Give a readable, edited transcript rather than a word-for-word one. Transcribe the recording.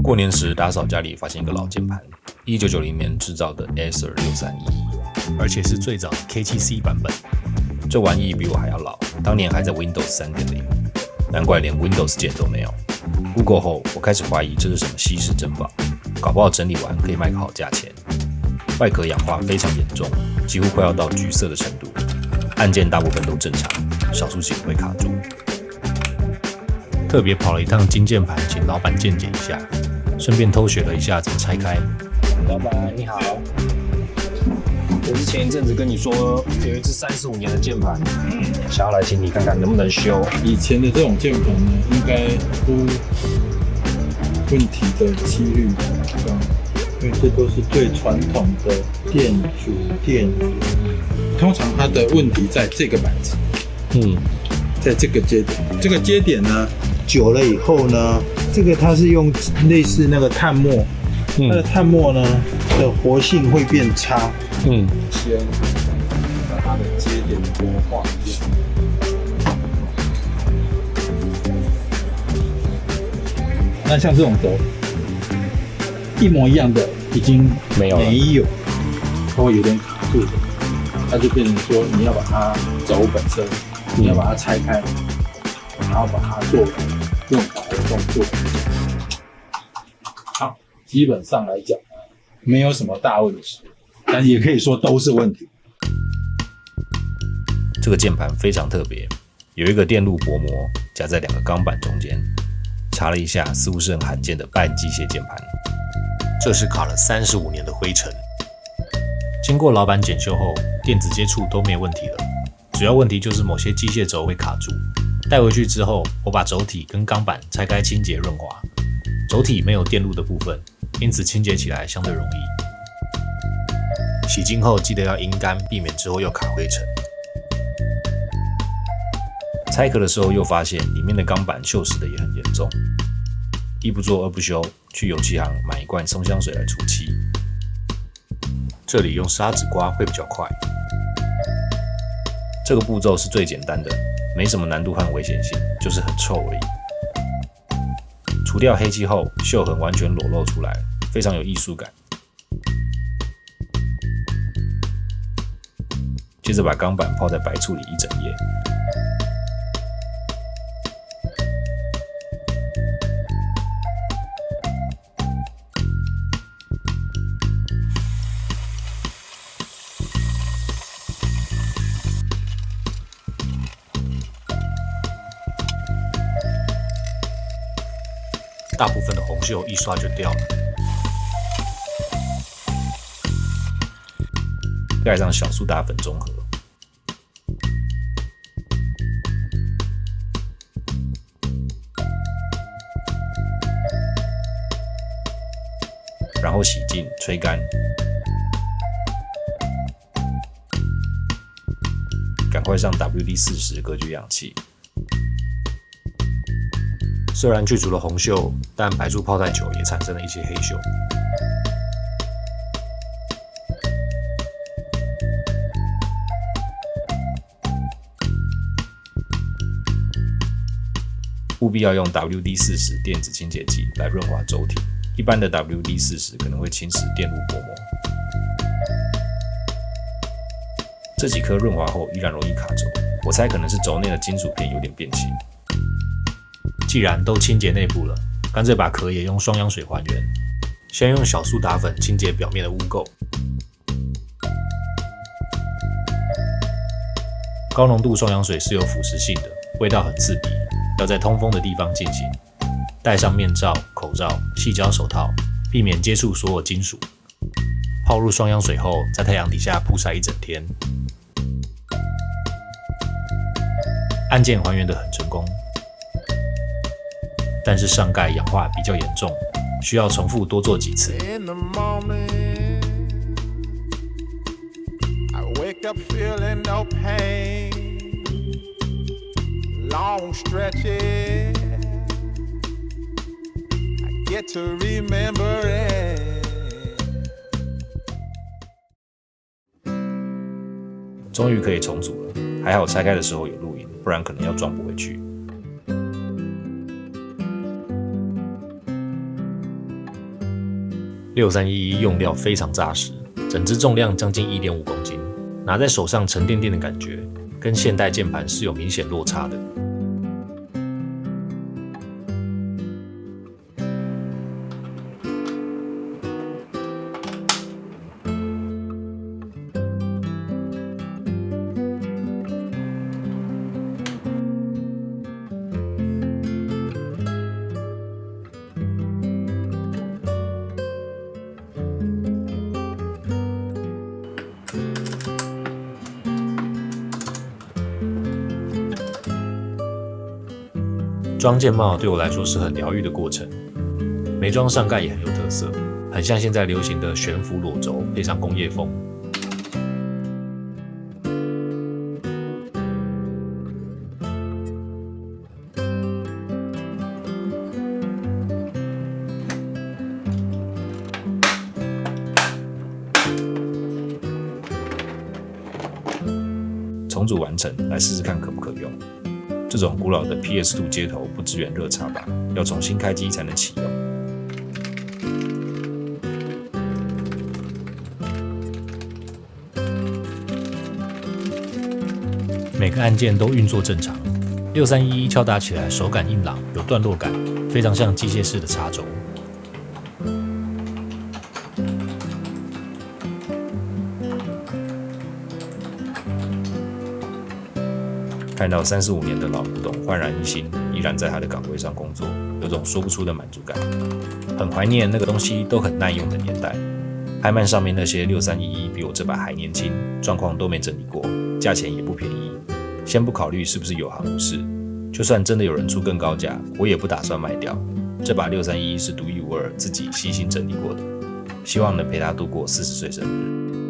过年时打扫家里，发现一个老键盘，1990年制造的 Acer 631，而且是最早的 K7C 版本。这玩意比我还要老，当年还在 Windows 3.0，难怪连 Windows 键都没有。Google 后，我开始怀疑这是什么稀世珍宝，搞不好整理完可以卖个好价钱。外壳氧化非常严重，几乎快要到橘色的程度，按键大部分都正常，少数几个会卡住。特别跑了一趟金键盘，请老板鉴检一下，顺便偷学了一下怎么拆开。老板你好，我是前一阵子跟你说有一只35年的键盘，想要来请你看看能不能修。以前的这种键盘呢，应该出问题的几率很高，因为这都是最传统的电阻电源，通常它的问题在这个板子，在这个接点，这个接点呢久了以后呢，这个它是用类似那个碳末，它的碳末呢的活性会变差，先把它的接点活化一下。那像这种轴一模一样的已经没有，它会有点卡住的，它就变成说你要把它轴本身，你要把它拆开，然后把它做润滑的动作。好，基本上来讲没有什么大问题，但也可以说都是问题。这个键盘非常特别，有一个电路薄膜夹在两个钢板中间。查了一下，似乎是很罕见的半机械键盘。这是卡了35年的灰尘。经过老板检修后，电子接触都没有问题了，主要问题就是某些机械轴会卡住。带回去之后，我把轴体跟钢板拆开清洁润滑。轴体没有电路的部分，因此清洁起来相对容易。洗净后记得要阴干，避免之后又卡灰尘。拆壳的时候又发现里面的钢板锈蚀的也很严重，一不做二不休，去油漆行买一罐松香水来除漆。这里用砂纸刮会比较快。这个步骤是最简单的，没什么难度和危险性，就是很臭而已。除掉黑漆后，锈痕完全裸露出来，非常有艺术感。接着把钢板泡在白醋里一整夜。大部分的红锈一刷就掉了。盖上小苏打粉中和，然后洗净、吹干。赶快上 WD-40隔绝氧气。虽然去除了红锈，但白醋泡太久也产生了一些黑锈。务必要用 WD-40 电子清洁剂来润滑轴体，一般的 WD-40 可能会侵蚀电路薄膜。这几颗润滑后依然容易卡轴，我猜可能是轴内的金属片有点变形。既然都清洁内部了，干脆把壳也用双氧水还原。先用小苏打粉清洁表面的污垢。高浓度双氧水是有腐蚀性的，味道很刺鼻，要在通风的地方进行。戴上面罩、口罩、矽胶手套，避免接触所有金属。泡入双氧水后，在太阳底下曝晒一整天。按键还原得很成功。但是上盖氧化比较严重，需要重复多做几次。终于可以重组了，还好拆开的时候有录影，不然可能要装不回去。6311用料非常扎实，整支重量将近 1.5 公斤，拿在手上沉甸甸的感觉，跟现代键盘是有明显落差的。装键帽对我来说是很疗愈的过程，没装上盖也很有特色，很像现在流行的悬浮裸轴配上工业风。重组完成，来试试看可不可用。这种古老的 PS2 接头不支援热插拔，要重新开机才能启用。每个按键都运作正常，6311敲打起来手感硬朗，有段落感，非常像机械式的插轴。看到35年的老古董焕然一新，依然在他的岗位上工作，有种说不出的满足感。很怀念那个东西都很耐用的年代。拍卖上面那些6311比我这把还年轻，状况都没整理过，价钱也不便宜。先不考虑是不是有行无市，就算真的有人出更高价，我也不打算卖掉。这把6311是独一无二，自己细心整理过的，希望能陪他度过40岁生日。